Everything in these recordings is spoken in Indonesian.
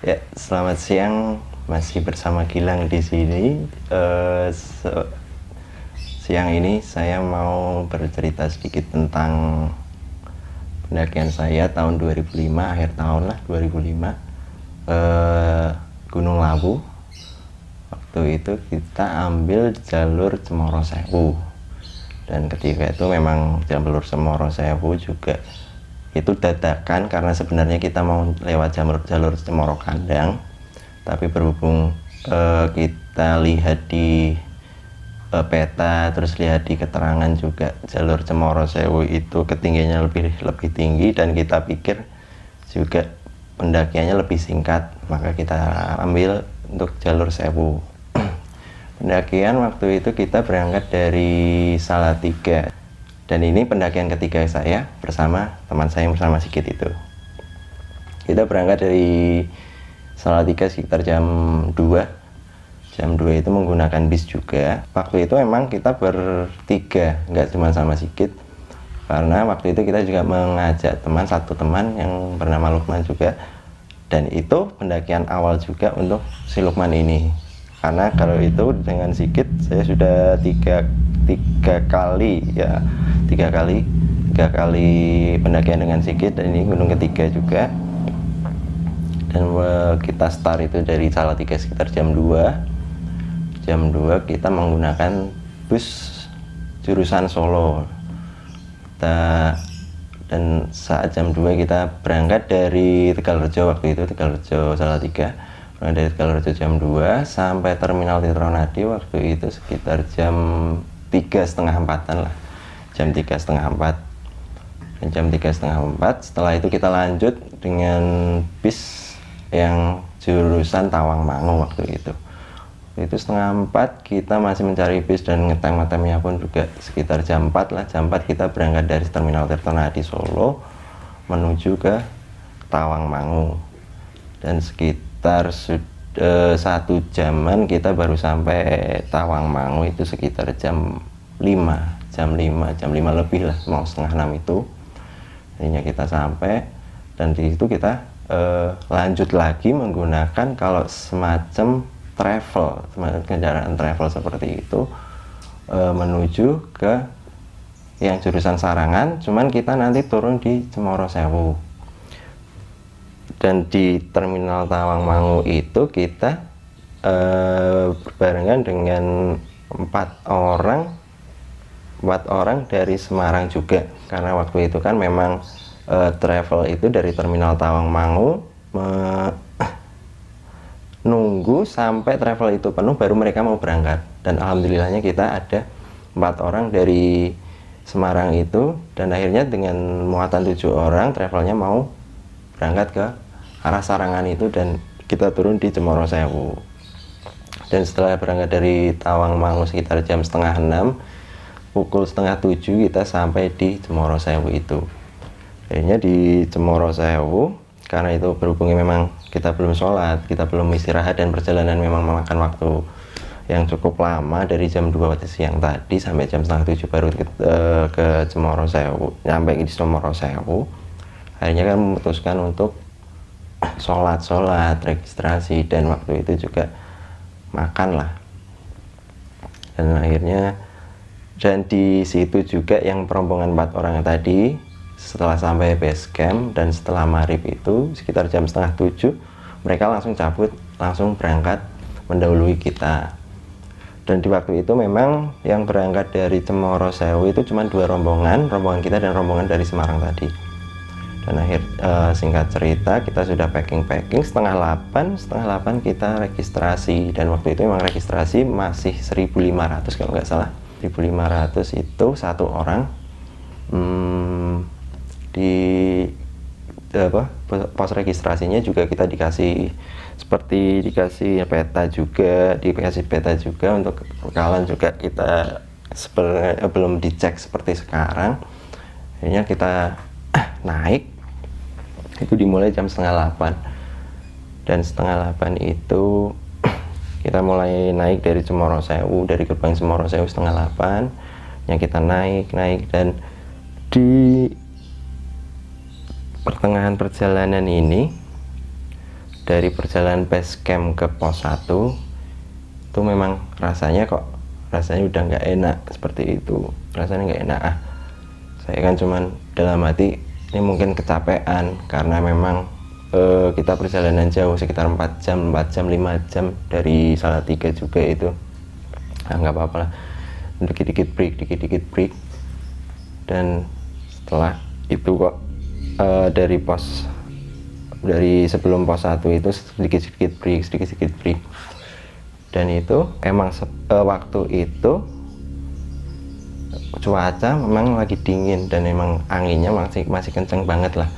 Ya, selamat siang. Masih bersama Gilang di sini. Siang ini saya mau bercerita sedikit tentang pendakian saya tahun 2005, akhir tahun lah 2005, Gunung Lawu. Waktu itu kita ambil jalur Cemoro Sewu, dan ketika itu memang jalur Cemoro Sewu juga itu dadakan karena sebenarnya kita mau lewat jalur Cemoro Kandang, tapi berhubung kita lihat di peta, terus lihat di keterangan juga jalur Cemoro Sewu itu ketinggiannya lebih tinggi, dan kita pikir juga pendakiannya lebih singkat, maka kita ambil untuk jalur Sewu. Pendakian waktu itu kita berangkat dari Salatiga, dan ini pendakian ketiga saya bersama teman saya yang bersama Sigit itu. Kita berangkat dari Salatiga sekitar jam 2 itu menggunakan bis juga. Waktu itu memang kita bertiga, nggak cuma sama Sigit, karena waktu itu kita juga mengajak satu teman yang bernama Lukman juga, dan itu pendakian awal juga untuk si Lukman ini. Karena kalau itu dengan Sigit saya sudah tiga kali pendakian dengan Sigit, dan ini gunung ketiga juga. Dan kita start itu dari Salatiga sekitar jam 2 kita menggunakan bus jurusan Solo. Dan saat jam 2 kita berangkat dari Tegalrejo, waktu itu Tegalrejo Salatiga. Dari Tegalrejo jam 2 sampai terminal Tirtonadi waktu itu sekitar jam 3:30-an lah, jam 3:30. Dan jam 3:30 setelah itu kita lanjut dengan bis yang jurusan Tawangmangu. Waktu itu 3:30 kita masih mencari bis, dan ngetem-ngetemnya pun juga sekitar jam 4 lah. Jam 4 kita berangkat dari terminal Tirtonadi Solo menuju ke Tawangmangu, dan sekitar 1 jaman kita baru sampai Tawangmangu itu sekitar jam 5 lebih lah, mau setengah 6 itu akhirnya kita sampai. Dan di situ kita lanjut lagi menggunakan kalau semacam kendaraan travel seperti itu, menuju ke yang jurusan Sarangan, cuman kita nanti turun di Cemoro Sewu. Dan di terminal Tawangmangu itu kita berbarengan dengan 4 orang dari Semarang juga, karena waktu itu kan memang travel itu dari terminal Tawangmangu nunggu sampai travel itu penuh baru mereka mau berangkat. Dan alhamdulillahnya kita ada 4 orang dari Semarang itu, dan akhirnya dengan muatan 7 orang travelnya mau berangkat ke arah Sarangan itu, dan kita turun di Cemoro Sewu. Dan setelah berangkat dari Tawangmangu sekitar jam 5:30, pukul 6:30 kita sampai di Cemoro Sewu itu. Akhirnya di Cemoro Sewu, karena itu berhubungnya memang kita belum sholat, kita belum istirahat, dan perjalanan memang memakan waktu yang cukup lama, dari jam 2 siang tadi sampai jam 6:30 baru ke Cemoro Sewu, nyampe di Cemoro Sewu. Akhirnya kan memutuskan untuk sholat, registrasi, dan waktu itu juga makan lah. Dan di situ juga yang rombongan 4 orang tadi, setelah sampai base camp dan setelah maghrib itu sekitar jam 6:30 mereka langsung cabut, langsung berangkat mendahului kita. Dan di waktu itu memang yang berangkat dari Cemoro Sewu itu cuma 2 rombongan kita dan rombongan dari Semarang tadi. Dan singkat cerita kita sudah packing setengah 8 kita registrasi, dan waktu itu memang registrasi masih 1.500 kalau nggak salah. 1.500 itu 1 orang. Di pos registrasinya juga kita dikasih peta juga untuk kebekalan juga. Kita belum dicek seperti sekarang. Akhirnya kita naik, itu dimulai jam 7:30, dan 7:30 itu kita mulai naik dari Cemoro Sewu, dari gerbang Cemoro Sewu 7:30 yang kita naik, dan di pertengahan perjalanan ini dari perjalanan base camp ke pos 1 itu memang rasanya udah nggak enak seperti itu, rasanya nggak enak. Saya kan cuman dalam hati ini mungkin kecapean karena memang kita perjalanan jauh sekitar 4 jam, 5 jam dari Salatiga juga itu. Nggak apa-apa lah, dikit-dikit break. Dan setelah itu kok dari sebelum pos 1 itu sedikit-sedikit break. Dan itu emang waktu itu cuaca memang lagi dingin dan emang anginnya masih kenceng banget lah.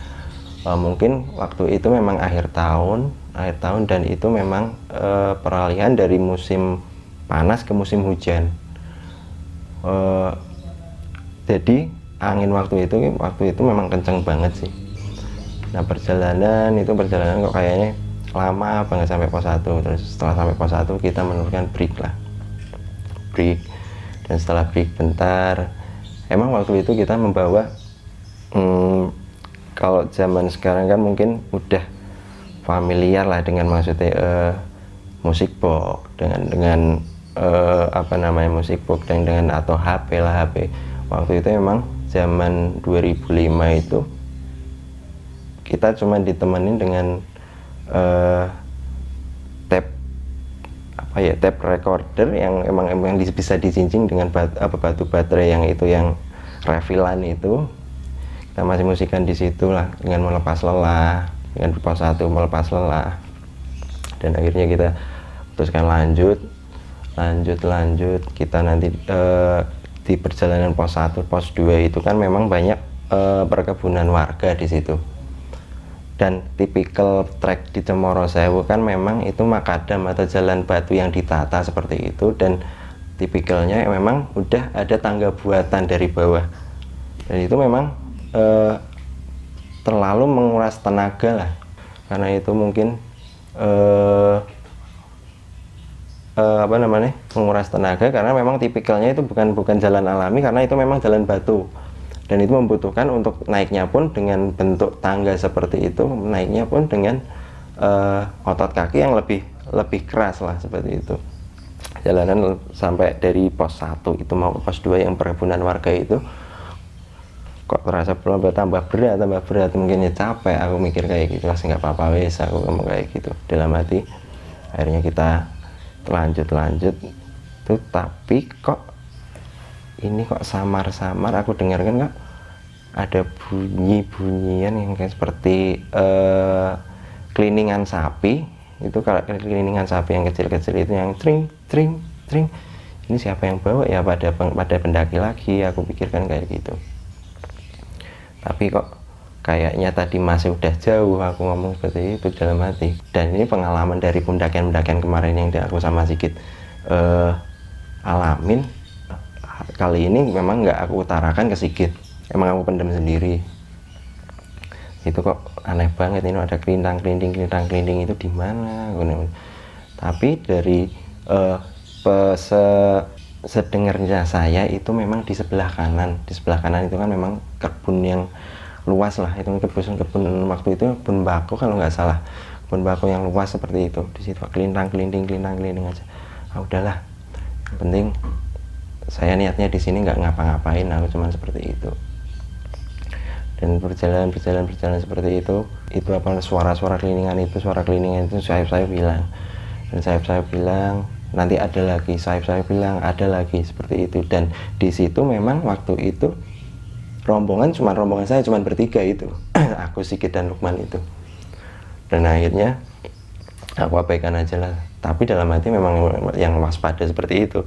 Mungkin waktu itu memang akhir tahun dan itu memang peralihan dari musim panas ke musim hujan. Jadi angin waktu itu memang kenceng banget sih. Nah perjalanan kok kayaknya lama banget sampai pos 1. Terus setelah sampai pos 1 kita menurunkan break. Dan setelah break bentar, emang waktu itu kita membawa kalau zaman sekarang kan mungkin udah familiar lah dengan maksudnya musik box dengan musik box dan dengan atau HP. Waktu itu memang zaman 2005 itu kita cuma ditemenin dengan tape recorder yang emang bisa dijinjing dengan batu baterai yang refillan itu. Kita masih musikan di situ lah dengan melepas lelah, dengan pos 1 melepas lelah. Dan akhirnya kita putuskan lanjut. Kita nanti di perjalanan pos 1, pos 2 itu kan memang banyak perkebunan warga di situ. Dan tipikal trek di Cemoro Sewu kan memang itu makadam atau jalan batu yang ditata seperti itu, dan tipikalnya memang udah ada tangga buatan dari bawah. Dan itu memang terlalu menguras tenaga lah, karena itu mungkin menguras tenaga karena memang tipikalnya itu bukan jalan alami, karena itu memang jalan batu, dan itu membutuhkan untuk naiknya pun dengan bentuk tangga seperti itu, naiknya pun dengan otot kaki yang lebih keras lah seperti itu. Jalanan sampai dari pos 1 itu mau ke pos 2 yang perkebunan warga itu kok terasa tambah berat, mungkin ya capek. Aku mikir kayak gitu, nggak apa-apa wes, aku ngomong kayak gitu dalam hati. Akhirnya kita lanjut tuh, tapi kok samar aku dengarkan kok ada bunyian yang kayak seperti keliningan sapi. Itu kalau keliningan sapi yang kecil-kecil itu yang tring. Ini siapa yang bawa ya, pada pendaki lagi, aku pikirkan kayak gitu. Tapi kok kayaknya tadi masih udah jauh, aku ngomong seperti itu dalam hati. Dan ini pengalaman dari pendakian kemarin yang aku sama Sigit alamin. Kali ini memang nggak aku utarakan ke Sigit, emang aku pendam sendiri. Itu kok aneh banget, ini ada kelintang-kelinding itu di mana? Tapi dari sedengarnya saya itu memang di sebelah kanan itu kan memang kebun yang luas lah, itu kebun waktu itu kebun bako kalau nggak salah, kebun bako yang luas seperti itu. Di situ kelintang-kelinding aja. Udahlah, yang penting saya niatnya di sini nggak ngapa-ngapain, aku cuman seperti itu. Dan berjalan seperti itu suara keliningan itu saya bilang, dan saya bilang nanti ada lagi, saya bilang ada lagi, seperti itu. Dan di situ memang waktu itu rombongan saya cuma bertiga itu aku, Sigit, dan Lukman itu. Dan akhirnya aku abaikan aja lah, tapi dalam hati memang yang waspada seperti itu.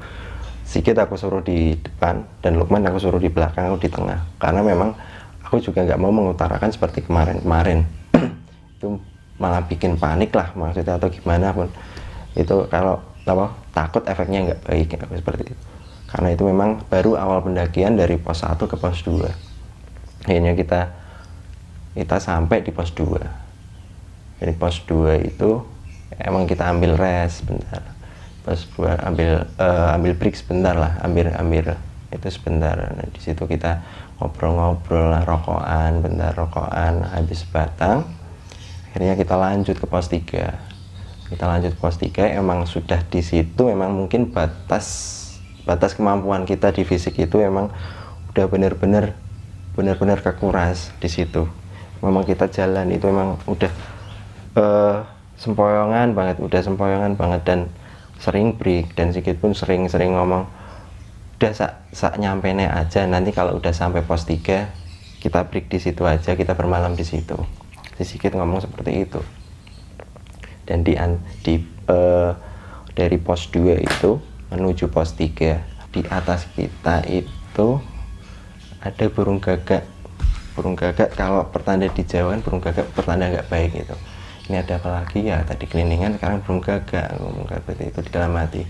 Sigit aku suruh di depan dan Lukman aku suruh di belakang, aku di tengah, karena memang aku juga nggak mau mengutarakan seperti kemarin itu malah bikin panik lah maksudnya, atau gimana pun itu, kalau takut efeknya nggak baik, aku seperti itu. Karena itu memang baru awal pendakian dari pos 1 ke pos 2. Akhirnya kita sampai di pos 2. Jadi pos 2 itu emang kita ambil rest bentar, pos 2 ambil break sebentar lah, ambil itu sebentar. Nah, di situ kita ngobrol lah, rokokan, habis batang. Akhirnya kita lanjut ke pos 3. Emang sudah di situ memang mungkin batas kemampuan kita di fisik itu memang udah benar-benar kekuras di situ. Memang kita jalan itu memang udah sempoyongan banget dan sering break, dan Sigit pun sering ngomong udah sak nyampene aja, nanti kalau udah sampai pos 3 kita break di situ aja, kita bermalam di situ. Si Sigit ngomong seperti itu. Dan dari pos 2 itu menuju pos 3, di atas kita itu ada burung gagak. Kalau pertanda di Jawa kan burung gagak pertanda nggak baik gitu. Ini ada apa lagi ya, tadi keliningan sekarang burung gagak, ngomong seperti itu di dalam hati.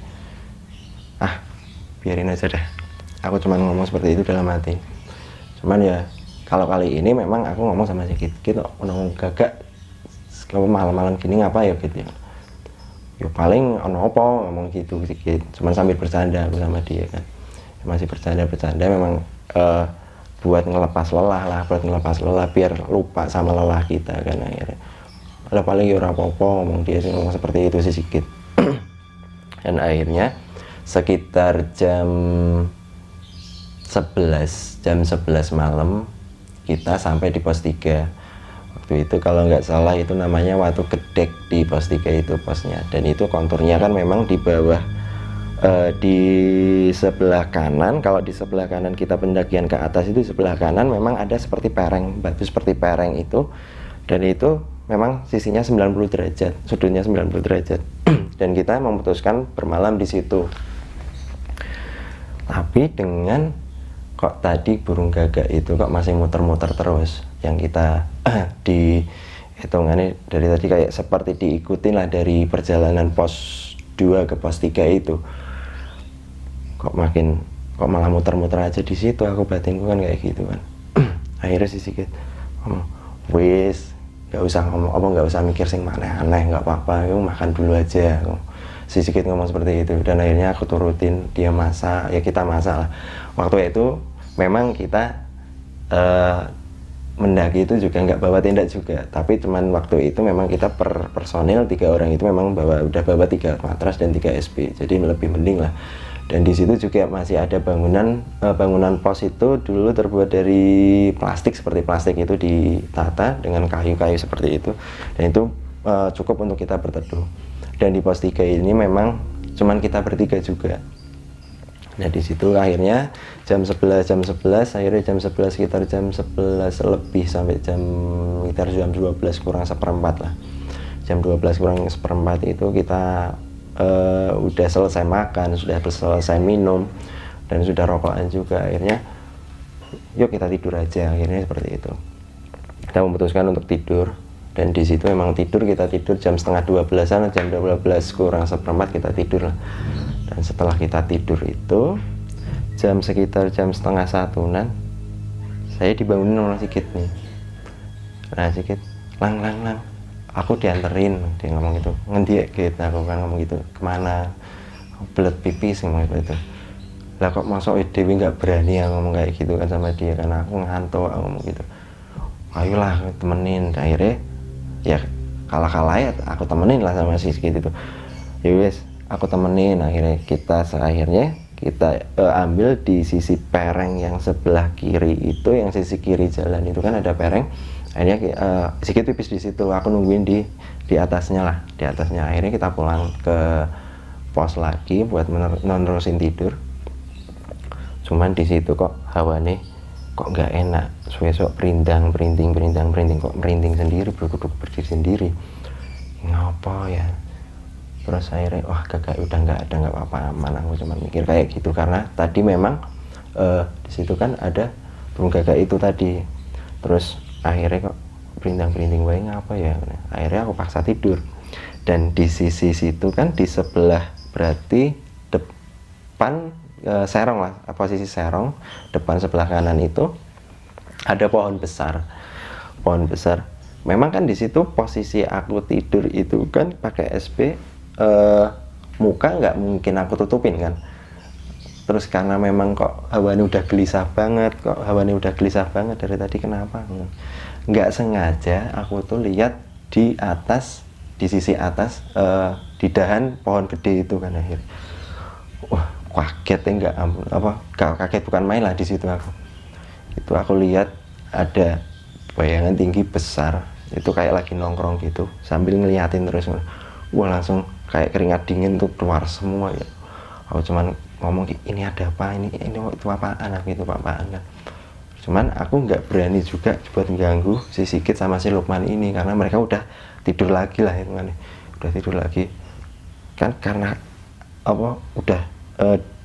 Biarin aja dah, aku cuma ngomong seperti itu dalam hati. Cuman ya kalau kali ini memang aku ngomong sama Sigit, gitu ngomong gagak kalau malam-malam gini ngapa ya gitu ya. Ya paling ono apa ngomong gitu Sigit, cuman sambil bercanda aku sama dia kan. Masih bercanda memang buat ngelepas lelah biar lupa sama lelah kita kan. Akhirnya lah paling ya ora apa-apa, ngomong dia sih, ngomong seperti itu si Sigit. Dan akhirnya sekitar jam 11 malam kita sampai di pos 3. Waktu itu kalau nggak salah itu namanya Watu Gedek di pos 3 itu posnya, dan itu konturnya kan memang di bawah di sebelah kanan. Kalau di sebelah kanan kita pendakian ke atas itu, sebelah kanan memang ada seperti pereng, batu seperti pereng itu, dan itu memang sisinya 90 derajat, sudutnya 90 derajat. Dan kita memutuskan bermalam di situ. Tapi dengan kok tadi burung gagak itu kok masih muter-muter terus, yang kita di hitungannya dari tadi kayak seperti diikutin lah dari perjalanan pos 2 ke pos 3 itu, kok malah muter-muter aja di situ. Aku batinku kan kayak gitu kan. Akhirnya si Sigit ngomong, wis nggak usah mikir sing aneh-aneh, nggak apa-apa, yuk makan dulu aja. Si Sigit ngomong seperti itu, dan akhirnya aku turutin dia masak, ya kita masak lah. Waktu itu memang kita mendaki itu juga nggak bawa tenda juga, tapi cuman waktu itu memang kita per personil 3 orang itu memang udah bawa 3 matras dan 3 SP, jadi lebih mending lah. Dan di situ juga masih ada bangunan pos itu dulu terbuat dari plastik, seperti plastik itu ditata dengan kayu-kayu seperti itu, dan itu cukup untuk kita berteduh. Dan di pos 3 ini memang cuman kita bertiga juga. Nah di situ akhirnya jam 11 sekitar jam 11 lebih sampai sekitar jam 12 kurang seperempat lah. Jam 12 kurang seperempat itu kita udah selesai makan, sudah selesai minum, dan sudah rokokan juga. Akhirnya yuk kita tidur aja, akhirnya seperti itu. Kita memutuskan untuk tidur, dan di situ memang kita tidur jam setengah 12-an, jam 12 kurang seperempat kita tidur lah. Dan setelah kita tidur itu sekitar jam setengah 1-an saya dibangunin oleh Sigit nih. Nah Sigit, lang aku dianterin, dia ngomong gitu. Ngendi gitu, aku kan ngomong gitu, kemana? Belet pipis, ngomong gitu. Lah kok masuk Dewi nggak berani ya ngomong kayak gitu kan sama dia, karena aku ngantuk, aku ngomong gitu. Ayolah temenin. Akhirnya ya kalah ya aku temenin lah sama si Sigit itu. Ya wes aku temenin. Akhirnya kita ambil di sisi pereng yang sebelah kiri itu, yang sisi kiri jalan itu kan ada pereng. Akhirnya Sigit pipis di situ, aku nungguin di atasnya lah, di atasnya. Akhirnya kita pulang ke pos lagi buat menerusin tidur. Cuman di situ kok hawanya kok nggak enak, suwe-suwe perinting kok merinding sendiri, berkeduk berdiri sendiri. Ngapa ya? Terus akhirnya wah gagak udah nggak ada, nggak apa-apa, aman. Aku cuma mikir kayak gitu karena tadi memang di situ kan ada burung gagak itu tadi. Terus akhirnya kok berindang wae ngapa ya. Akhirnya aku paksa tidur. Dan di sisi situ kan di sebelah, berarti depan serong lah, posisi serong depan sebelah kanan itu ada pohon besar. Memang kan di situ posisi aku tidur itu kan pakai SP, muka nggak mungkin aku tutupin kan. Terus karena memang kok hawanya udah gelisah banget dari tadi, kenapa nggak sengaja aku tuh lihat di sisi atas di dahan pohon gede itu kan. Akhirnya wah kaget ya, nggak ampun, kaget bukan main lah di situ. Aku lihat ada bayangan tinggi besar itu kayak lagi nongkrong gitu sambil ngeliatin terus. Wah langsung kayak keringat dingin tuh keluar semua ya. Aku cuman ngomong, ini ada apa, ini itu apaan, itu apaan kan. Cuman aku nggak berani juga buat ganggu si Sigit sama si Lukman ini karena mereka udah tidur lagi lah itu kan, udah tidur lagi kan, karena udah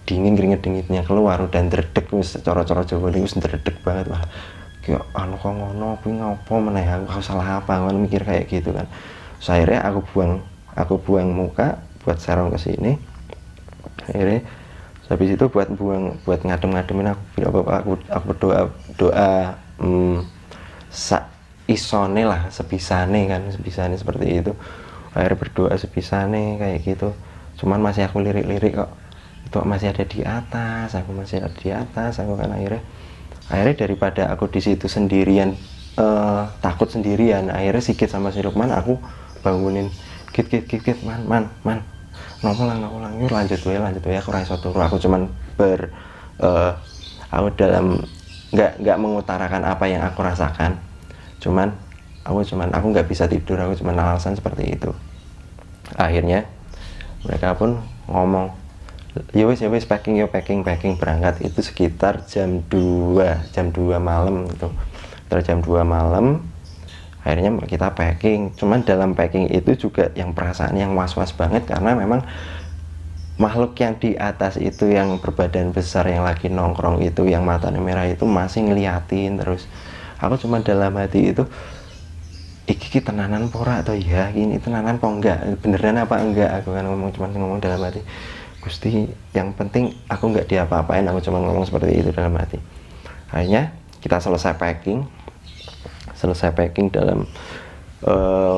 dingin, keringet dinginnya keluar, udah ndredeg wis, cara-cara Jawa ini wis ndredeg banget. Wah kayak kok ngono, aku ngopo meneh, aku salah apa, aku mikir kayak gitu kan. So, akhirnya aku buang muka buat serong ke sini. Akhirnya habis itu buat ngadem-ngademin aku berdoa isone lah, sebisane seperti itu. Akhirnya berdoa sebisane kayak gitu. Cuman masih aku lirik-lirik kok, itu masih ada di atas, aku kan. Akhirnya daripada aku di situ sendirian, takut sendirian, akhirnya Sigit sama si Lukman aku bangunin, Git, man, nopo lang, yuk lanjut wae, aku raiso turu. Aku cuman aku nggak mengutarakan apa yang aku rasakan, aku nggak bisa tidur, aku cuman alasan seperti itu. Akhirnya mereka pun ngomong, ya wis packing berangkat. Itu sekitar jam 2 malam itu. Sekitar jam 2 malam akhirnya kita packing. Cuman dalam packing itu juga yang perasaan yang was-was banget karena memang makhluk yang di atas itu, yang berbadan besar yang lagi nongkrong itu, yang matanya merah itu masih ngeliatin terus. Aku cuma dalam hati itu, iki tenanan pora atau ya, ini tenanan kok enggak, beneran apa enggak, aku kan ngomong dalam hati, Gusti yang penting aku nggak diapa-apain, aku cuma ngomong seperti itu dalam hati. Akhirnya kita selesai packing dalam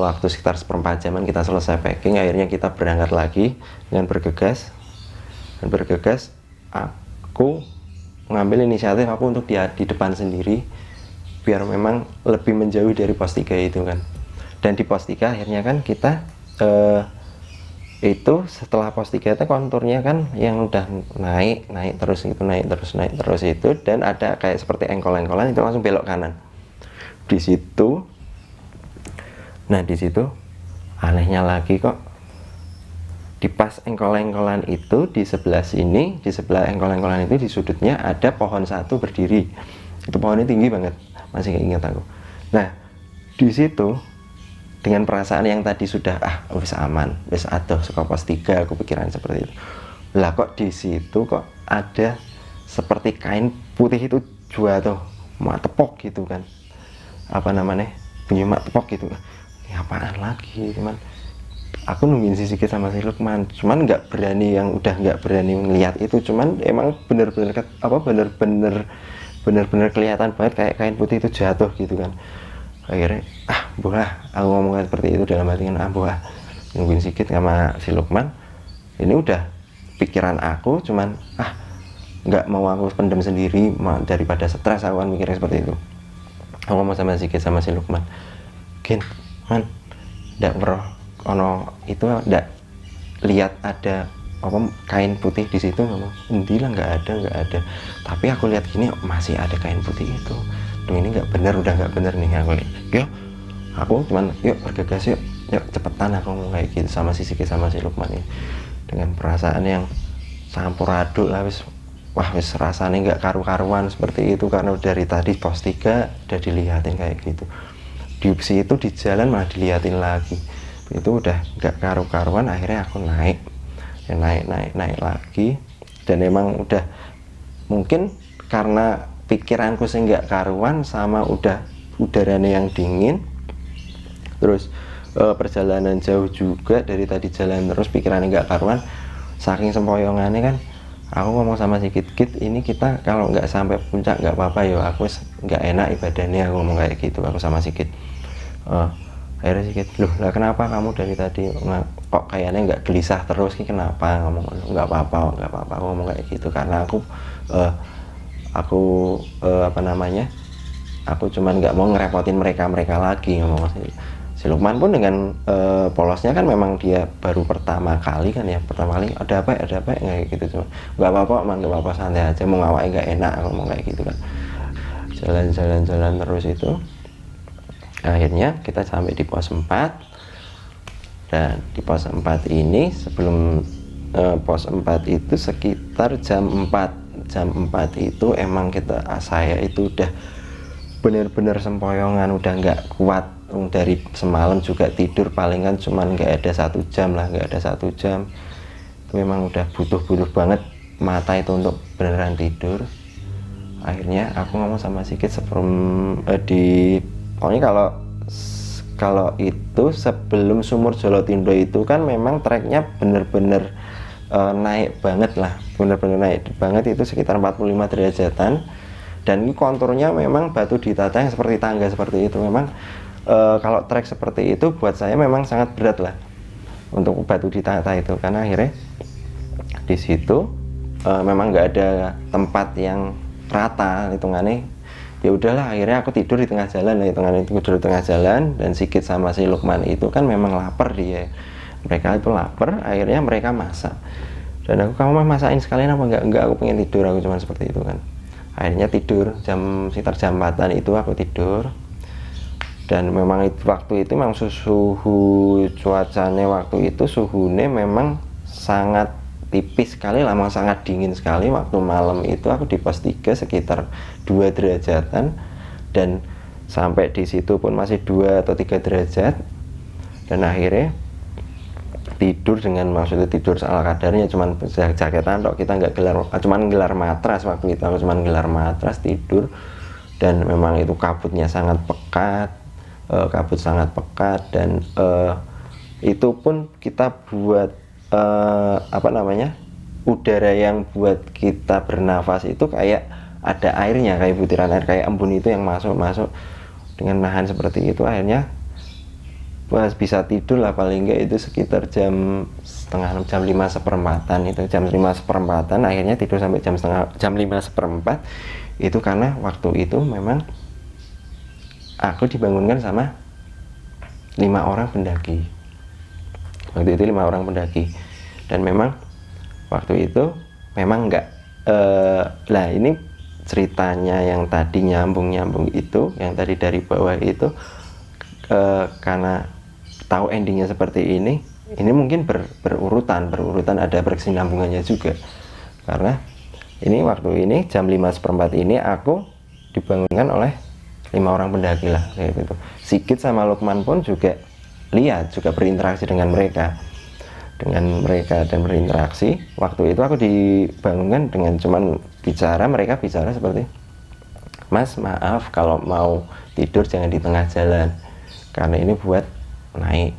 waktu sekitar 1/4 jaman kita selesai packing. Akhirnya kita berangkat lagi dengan bergegas. Aku mengambil inisiatif aku untuk di depan sendiri biar memang lebih menjauh dari pos 3 itu kan. Dan di pos 3 akhirnya kan kita itu setelah pos 3 itu konturnya kan yang udah naik terus itu, dan ada kayak seperti engkol-engkolan itu langsung belok kanan di situ. Nah di situ anehnya lagi kok, di pas engkol-engkolan itu di sebelah sini, di sebelah engkol-engkolan itu di sudutnya ada pohon satu berdiri. Itu pohonnya tinggi banget, masih ingat aku. Nah di situ dengan perasaan yang tadi sudah wis aman, wis adoh saka pos 3, aku pikiran seperti itu. Lah kok di situ kok ada seperti kain putih itu jatuh, mak tepok gitu kan. Apa namanya? Bunyi mak tepok gitu. Ini apaan lagi, cuman aku nungguin si Sigit sama si Lukman, cuman nggak berani ngelihat itu, cuman emang bener-bener kelihatan banget kayak kain putih itu jatuh gitu kan. Akhirnya bola, aku ngomong seperti itu dalam hati kan, bola nungguin Sigit sama si Lukman. Ini udah pikiran aku, cuman nggak mau aku pendem sendiri, daripada stres aku kan mikirnya seperti itu. Aku ngomong sama Sigit sama si Lukman, Gin, man, ndak weruh ono itu, ndak lihat ada kain putih di situ? Ngomong, endilah, nggak ada. Tapi aku lihat gini masih ada kain putih itu. Duh ini nggak bener, udah nggak bener nih. Aku cuman yuk bergegas, yuk cepetan, aku ngomong kayak gitu sama si Sigit sama si Lukman ini dengan perasaan yang campur aduk lah. Wis rasanya nggak karu-karuan seperti itu karena dari tadi pos 3 udah dilihatin kayak gitu, di itu di jalan malah dilihatin lagi, itu udah nggak karu-karuan. Akhirnya aku naik lagi, dan emang udah mungkin karena pikiranku sih nggak karuan sama udah udaranya yang dingin, terus perjalanan jauh juga, dari tadi jalan terus pikirannya nggak karuan, saking sempoyongannya kan. Aku ngomong sama si Git, ini kita kalau nggak sampai puncak nggak apa-apa ya, aku nggak enak ibadahnya, aku ngomong kayak gitu aku sama si Git. Akhirnya si Git, loh lah kenapa kamu dari tadi kok kayaknya nggak gelisah terus, kenapa? Ngomong nggak apa-apa, aku ngomong kayak gitu karena aku cuman nggak mau ngerepotin mereka lagi, ngomong si Si Lukman pun dengan polosnya kan memang dia baru pertama kali kan ya, pertama kali ada apa kayak gitu, cuma nggak apa-apa man, nggak apa-apa, santai aja, mau ngawai nggak enak ngomong kayak gitu kan. Jalan terus itu, akhirnya kita sampai di pos 4. Dan di pos 4 ini sebelum pos 4 itu sekitar jam 4 itu emang saya itu udah bener-bener sempoyongan, udah nggak kuat. Dari semalam juga tidur palingan cuman nggak ada 1 jam lah, nggak ada 1 jam. Itu memang udah butuh banget mata itu untuk beneran tidur. Akhirnya aku ngomong sama Sigit sebelum pokoknya kalau itu sebelum Sumur Jolotindo itu kan memang treknya bener-bener naik banget lah, bener-bener naik banget, itu sekitar 45 derajatan. Dan ini konturnya memang batu ditata yang seperti tangga seperti itu. Memang kalau trek seperti itu buat saya memang sangat berat lah untuk batu ditata itu, karena akhirnya di situ memang nggak ada tempat yang rata hitungannya. Ya udahlah, akhirnya aku tidur di tengah jalan lah hitungannya, tidur di tengah jalan. Dan Sigit sama si Lukman itu kan memang lapar, mereka itu lapar, akhirnya mereka masak. Dan aku, kamu masakin sekalian apa enggak, aku pengen tidur, aku cuma seperti itu kan. Akhirnya tidur sekitar jam 4-an itu aku tidur. Dan memang waktu itu memang suhu cuacanya waktu itu suhunya memang sangat tipis sekali lah, memang sangat dingin sekali. Waktu malam itu aku di pos 3 sekitar 2 derajatan, dan sampai di situ pun masih 2 atau 3 derajat. Dan akhirnya tidur dengan, maksudnya tidur salah kadarnya, cuman jaketan tok, kita nggak cuman gelar matras waktu itu, aku cuman gelar matras tidur. Dan memang itu kabut sangat pekat, dan itu pun kita buat udara yang buat kita bernafas itu kayak ada airnya, kayak butiran air, kayak embun itu yang masuk dengan nahan seperti itu. Akhirnya bisa tidur lah paling enggak itu sekitar jam 5:15 itu, jam 5:15 akhirnya tidur sampai jam 5:15 itu, karena waktu itu memang aku dibangunkan sama 5 orang pendaki. Waktu itu 5 orang pendaki. Dan memang waktu itu memang enggak lah, ini ceritanya yang tadi nyambung itu, yang tadi dari bawah itu, karena tahu endingnya seperti ini mungkin berurutan ada berkesinambungannya juga. Karena ini waktu ini jam 5:15 ini aku dibangunkan oleh 5 orang pendaki lah kayak gitu. Sigit sama Lukman pun juga berinteraksi dengan mereka dan berinteraksi. Waktu itu aku dibangunkan dengan cuman mereka bicara seperti, Mas maaf kalau mau tidur jangan di tengah jalan, karena ini buat naik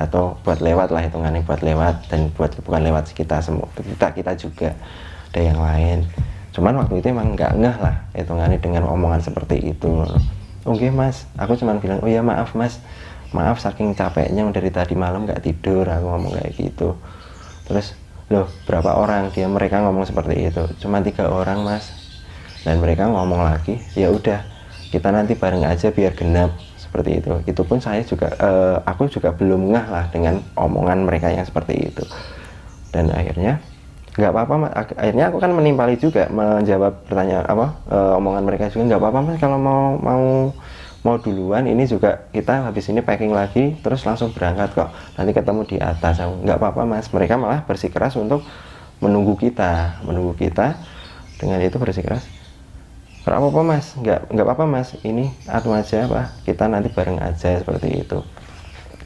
atau buat lewat lah hitungannya, buat lewat, dan bukan lewat kita semua, kita juga ada yang lain. Cuman waktu itu emang nggak ngeh lah hitungannya dengan omongan seperti itu. Oke mas, aku cuman bilang, oh ya maaf mas, maaf saking capeknya dari tadi malam nggak tidur, aku ngomong kayak gitu. Terus loh berapa orang, mereka ngomong seperti itu, cuma 3 orang mas. Dan mereka ngomong lagi, ya udah kita nanti bareng aja biar genap, seperti itu. Itu pun saya juga aku juga belum ngeh lah dengan omongan mereka yang seperti itu. Dan akhirnya nggak apa-apa mas, akhirnya aku kan menimpali juga menjawab pertanyaan omongan mereka juga, nggak apa-apa mas kalau mau duluan, ini juga kita habis ini packing lagi terus langsung berangkat kok, nanti ketemu di atas. Nggak apa-apa mas, mereka malah bersikeras untuk menunggu kita dengan itu, bersikeras nggak apa-apa mas, nggak apa-apa mas, ini aja kita nanti bareng aja, seperti itu.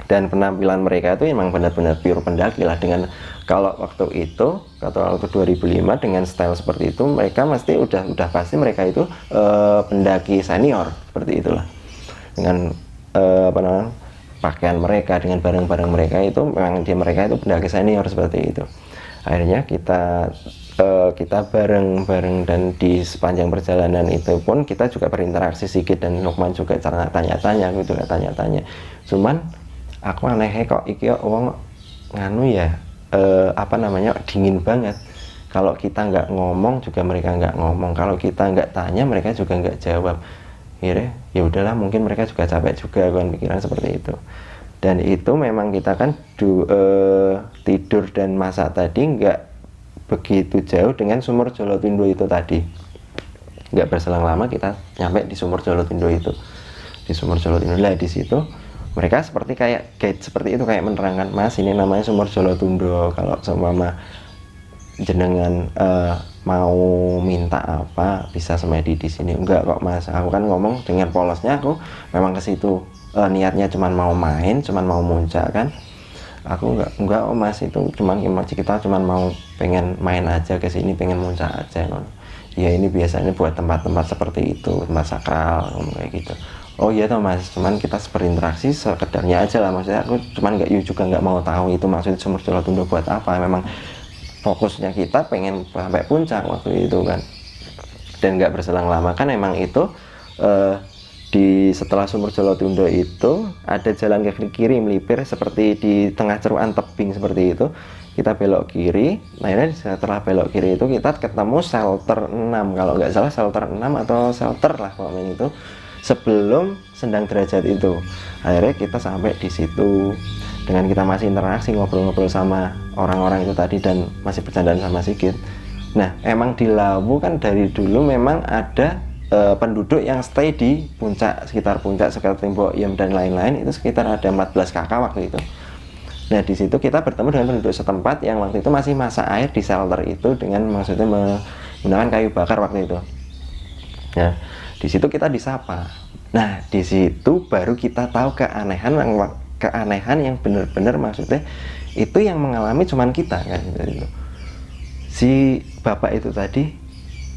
Dan penampilan mereka itu emang benar-benar pure pendaki lah, dengan kalau waktu 2005 dengan style seperti itu, mereka mesti udah pasti mereka itu pendaki senior, seperti itulah. Dengan pakaian mereka, dengan barang-barang mereka itu memang mereka itu pendaki senior, seperti itu. Akhirnya kita bareng-bareng, dan di sepanjang perjalanan itu pun kita juga berinteraksi. Sigit dan Lukman juga tanya-tanya, aku juga tanya-tanya. Cuman aku aneh kok iki wong nganu ya, dingin banget. Kalau kita nggak ngomong juga mereka nggak ngomong, kalau kita nggak tanya mereka juga nggak jawab. akhirnya ya udahlah, mungkin mereka juga capek juga kan, pikiran seperti itu. Dan itu memang kita kan tidur dan masak tadi nggak begitu jauh dengan sumur Jolotundo itu tadi. Nggak berselang lama kita nyampe di sumur Jolotundo itu. Di sumur Jolotundo lah, di situ mereka seperti kayak guide seperti itu, kayak menerangkan, Mas ini namanya sumur Jolotundo, kalau seumpama jenengan mau minta apa bisa semedi di sini. Enggak kok Mas, aku kan ngomong dengan polosnya, aku memang ke situ niatnya cuman mau main, cuman mau muncak kan. Aku enggak oh Mas, itu cuman kita cuman mau pengen main aja ke sini, pengen muncak aja. Ya ini biasanya buat tempat-tempat seperti itu, tempat sakral kayak gitu. Oh iya toh Mas, cuman kita berinteraksi sekedarnya aja lah, maksudnya aku cuman juga nggak mau tahu itu maksud sumur Jolotundo buat apa. Memang fokusnya kita pengen sampai puncak waktu itu kan. Dan nggak berselang lama kan emang itu di setelah sumur Jolotundo itu ada jalan ke kiri melipir seperti di tengah ceruan tebing seperti itu. Kita belok kiri, nah ini setelah belok kiri itu kita ketemu shelter 6, kalau nggak salah shelter 6 atau shelter lah pokoknya itu, sebelum Sendang Derajat itu. Akhirnya kita sampai di situ dengan kita masih interaksi, ngobrol-ngobrol sama orang-orang itu tadi dan masih bercandaan sama Sigit. Nah emang di Lawu kan dari dulu memang ada penduduk yang stay di puncak, sekitar puncak, sekitar Tembok Iem dan lain-lain, itu sekitar ada 14 kakak waktu itu. Nah di situ kita bertemu dengan penduduk setempat yang waktu itu masih masak air di shelter itu dengan maksudnya menggunakan kayu bakar waktu itu. Nah di situ kita disapa. Nah di situ baru kita tahu keanehan yang benar-benar maksudnya itu yang mengalami cuman kita kan. Si bapak itu tadi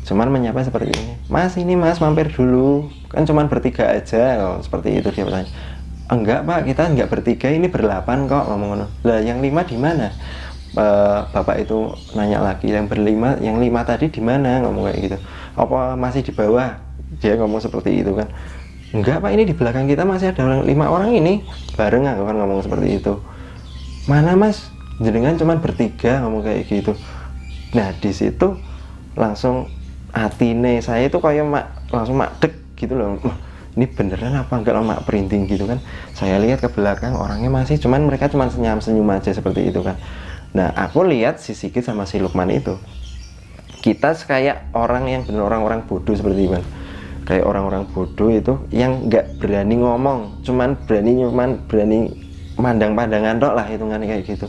cuman menyapa seperti ini, Mas ini Mas mampir dulu, kan cuman bertiga aja, seperti itu dia bertanya. Enggak Pak, kita enggak bertiga, ini berlapan kok, ngomong. Lah yang 5 di mana? Bapak itu nanya lagi, yang 5 tadi di mana, ngomong kayak gitu. Apa masih di bawah? Dia ngomong seperti itu kan. Enggak Pak, ini di belakang kita masih ada 5 orang ini bareng, aku kan ngomong seperti itu. Mana Mas? Jenengan cuman bertiga, ngomong kayak gitu. Nah di situ langsung atine saya itu kayak langsung dek gitu loh. Ini beneran apa enggak, mak printing gitu kan. Saya lihat ke belakang orangnya masih, cuman mereka cuman senyum aja seperti itu kan. Nah aku lihat si Sigit sama si Lukman itu, kita kayak orang yang bener orang-orang bodoh seperti itu kan. Kayak orang-orang bodoh itu yang nggak berani ngomong, cuman berani pandang-pandangan tok lah hitungannya kayak gitu.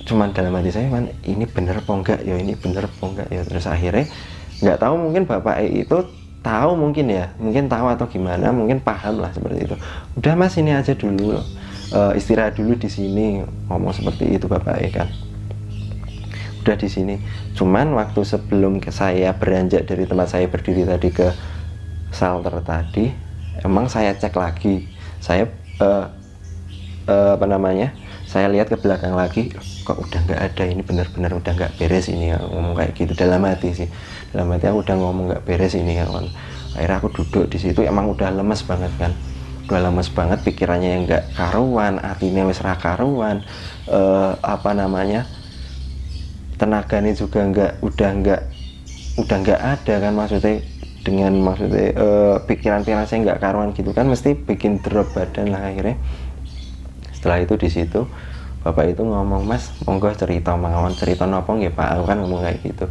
Cuman dalam hati saya man, ini bener apa enggak ya, ini bener apa enggak ya. Terus akhirnya nggak tahu, mungkin bapak itu tahu, mungkin ya, mungkin tahu atau gimana, mungkin paham lah seperti itu. Udah Mas ini aja dulu, istirahat dulu di sini, ngomong seperti itu bapak kan. Udah di sini. Cuman waktu sebelum saya beranjak dari tempat saya berdiri tadi ke shelter tadi, emang saya cek lagi, saya saya lihat ke belakang lagi, kok udah nggak ada, ini benar-benar udah nggak beres ini ya, ngomong kayak gitu dalam hati sih. Dalam hati aku udah ngomong nggak beres ini ya kan. Akhirnya aku duduk di situ, emang udah lemes banget kan, udah lemes banget, pikirannya yang nggak karuan, hatinya wis ra karuan, tenaganya juga udah nggak ada kan, maksudnya dengan pikiran-pikiran saya nggak karuan gitu kan, mesti bikin drop badan lah. Akhirnya setelah itu di situ bapak itu ngomong, Mas monggo cerita mawon, cerita nopo nggih Pak, aku kan ngomong kayak gitu.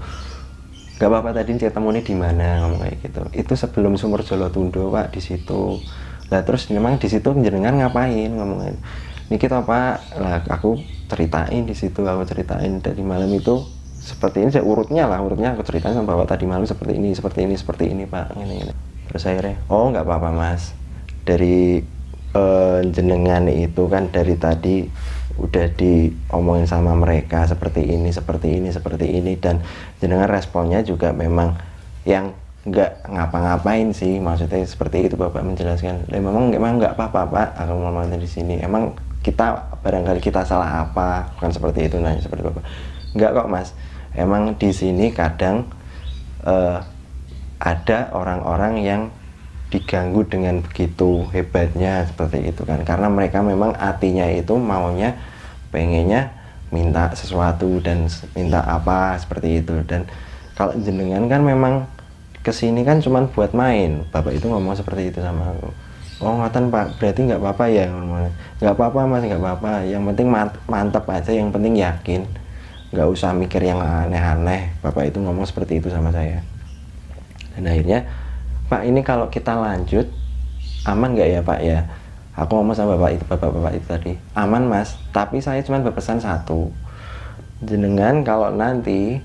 Gak apa-apa, tadi cetamune di mana, ngomong kayak gitu. Itu sebelum sumur Jolotundo Pak, di situ. Lah terus memang di situ jenengan ngapain, ngomong ini kita Pak. Lah aku ceritain di situ, aku ceritain dari malam itu seperti ini, urutnya aku ceritain sama bapak tadi malam seperti ini Pak, ini. Terus akhirnya, oh nggak apa-apa Mas, dari jenengan itu kan dari tadi udah diomongin sama mereka seperti ini, dan jenengan responnya juga memang yang nggak ngapa-ngapain sih, maksudnya seperti itu bapak menjelaskan. Memang nggak apa-apa Pak, aku ngomong di sini, emang kita barangkali kita salah apa, bukan seperti itu, nanya seperti bapak. Nggak kok Mas, emang di sini kadang ada orang-orang yang diganggu dengan begitu hebatnya seperti itu kan, karena mereka memang hatinya itu maunya pengennya minta sesuatu dan minta apa seperti itu. Dan kalau jenengan kan memang kesini kan cuman buat main. Bapak itu ngomong seperti itu sama aku. Oh ngoten Pak, berarti nggak apa-apa ya? Nggak apa-apa Mas, nggak apa-apa, yang penting mantep aja, yang penting yakin, nggak usah mikir yang aneh-aneh. Bapak itu ngomong seperti itu sama saya. Dan akhirnya, Pak ini kalau kita lanjut aman nggak ya Pak ya? Aku ngomong sama bapak itu tadi, aman Mas, tapi saya cuma berpesan satu, jenengan kalau nanti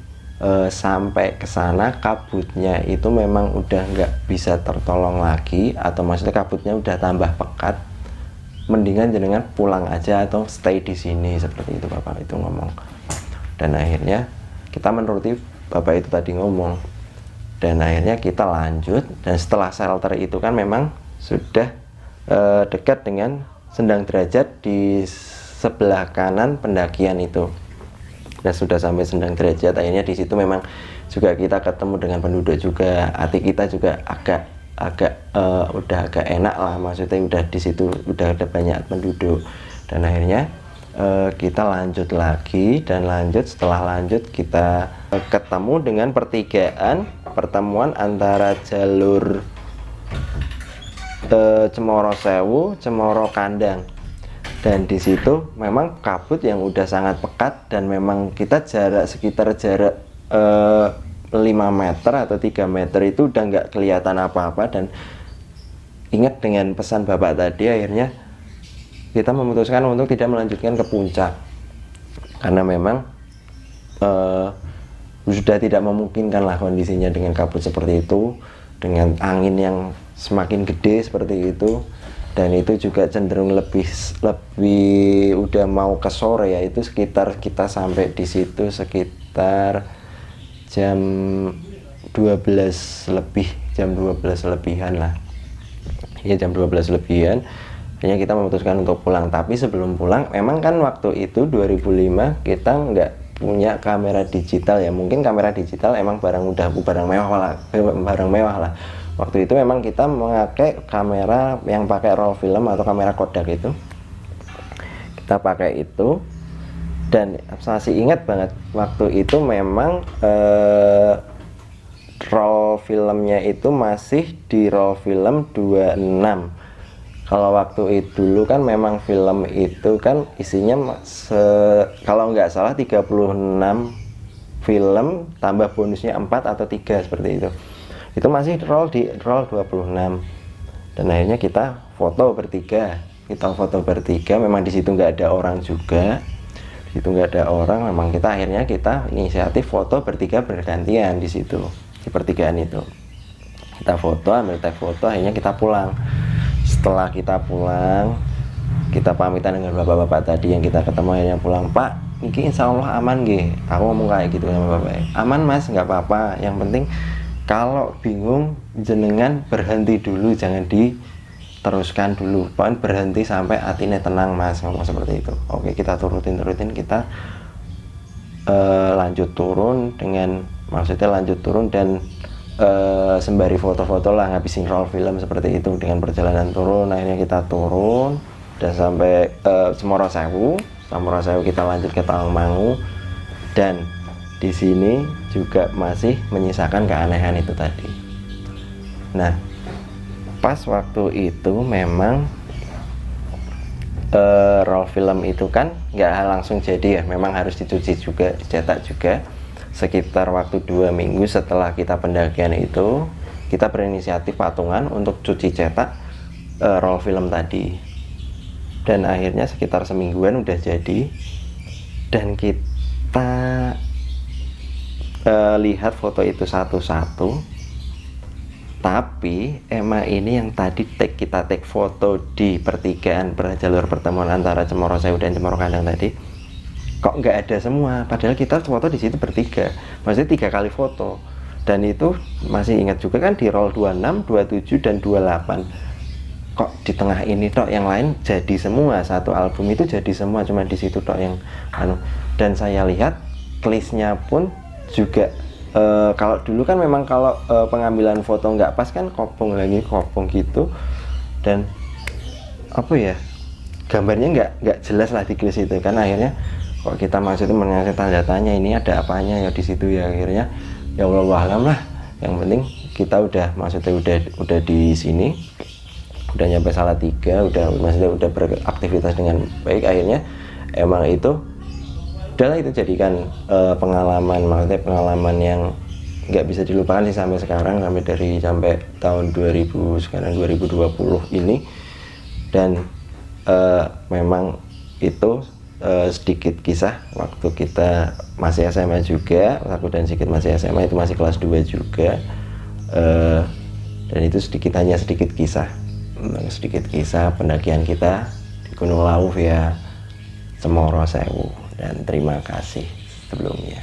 sampai ke sana kabutnya itu memang udah nggak bisa tertolong lagi, atau maksudnya kabutnya udah tambah pekat, mendingan jenengan pulang aja atau stay di sini, seperti itu bapak itu ngomong. Dan akhirnya kita menuruti bapak itu tadi ngomong, dan akhirnya kita lanjut. Dan setelah shelter itu kan memang sudah dekat dengan Sendang Derajat di sebelah kanan pendakian itu. Dan sudah sampai Sendang Derajat, akhirnya di situ memang juga kita ketemu dengan penduduk juga. Hati kita juga udah agak enak lah, maksudnya udah di situ udah ada banyak penduduk. Dan akhirnya kita lanjut lagi, dan setelah lanjut kita ketemu dengan pertemuan antara jalur Cemoro Sewu, Cemoro Kandang. Dan di situ memang kabut yang udah sangat pekat, dan memang kita sekitar jarak 5 meter atau 3 meter itu udah nggak kelihatan apa-apa. Dan ingat dengan pesan bapak tadi, akhirnya kita memutuskan untuk tidak melanjutkan ke puncak, karena memang sudah tidak memungkinkan lah kondisinya dengan kabut seperti itu, dengan angin yang semakin gede seperti itu. Dan itu juga cenderung lebih udah mau ke sore ya, itu sekitar kita sampai di situ sekitar jam 12 lebihan lah ya, jam 12 lebihan. Hanya kita memutuskan untuk pulang. Tapi sebelum pulang, memang kan waktu itu 2005 kita nggak punya kamera digital ya, mungkin kamera digital emang barang mewah lah. Waktu itu memang kita memakai kamera yang pakai roll film atau kamera Kodak itu. Kita pakai itu, dan saya masih ingat banget waktu itu memang roll filmnya itu masih di roll film 26. Kalau waktu itu dulu kan memang film itu kan isinya kalau nggak salah 36 film tambah bonusnya 4 atau 3 seperti itu masih di roll 26. Dan akhirnya kita foto bertiga, memang di situ nggak ada orang juga, memang kita akhirnya inisiatif foto bertiga bergantian di situ, di pertigaan itu kita foto, ambil tag foto. Akhirnya kita pulang. Setelah kita pulang, kita pamitan dengan bapak-bapak tadi yang kita ketemu. Akhirnya pulang, Pak ini insya Allah aman nggih, aku ngomong kayak gitu sama bapak, aman Mas, nggak apa-apa, yang penting kalau bingung jenengan berhenti dulu, jangan diteruskan dulu, pokoknya berhenti sampai hatinya tenang Mas, ngomong seperti itu. Oke, kita turutin, kita lanjut turun dan sembari foto-foto lah, ngabisin roll film seperti itu dengan perjalanan turun. Akhirnya kita turun dan sampai Cemoro Sewu kita lanjut ke Tawangmangu. Dan di sini juga masih menyisakan keanehan itu tadi. Nah, pas waktu itu memang roll film itu kan nggak langsung jadi ya, memang harus dicuci juga, dicetak juga. Sekitar waktu 2 minggu setelah kita pendakian itu, kita berinisiatif patungan untuk cuci cetak roll film tadi. Dan akhirnya sekitar semingguan udah jadi, dan kita lihat foto itu satu-satu. Tapi emang ini yang tadi kita take foto di pertigaan jalur pertemuan antara Cemoro Sewu dan Cemoro Kandang tadi, kok nggak ada semua, padahal kita foto di situ bertiga, maksudnya 3 kali foto. Dan itu masih ingat juga kan di roll 26, 27 dan 28. Kok di tengah ini tok yang lain jadi semua, satu album itu jadi semua, cuma di situ tok yang Dan saya lihat listnya pun juga kalau dulu kan memang kalau pengambilan foto nggak pas kan kopong gitu, dan apa ya, gambarnya nggak jelas lah di list itu kan. Akhirnya kok kita maksudnya mengasih tanda tanya, ini ada apanya ya di situ ya. Akhirnya ya Allah alam lah, yang penting kita udah maksudnya udah di sini, udah nyampe Salatiga, maksudnya udah beraktivitas dengan baik, akhirnya emang itu udahlah itu jadikan pengalaman, maksudnya pengalaman yang nggak bisa dilupakan sih sampai sekarang, sampai tahun 2020 ini. Dan memang itu sedikit kisah waktu kita masih SMA juga, aku dan Sigit masih SMA, itu masih kelas 2 juga, dan itu hanya sedikit kisah pendakian kita di Gunung Lawu via Cemoro Sewu. Dan terima kasih sebelumnya.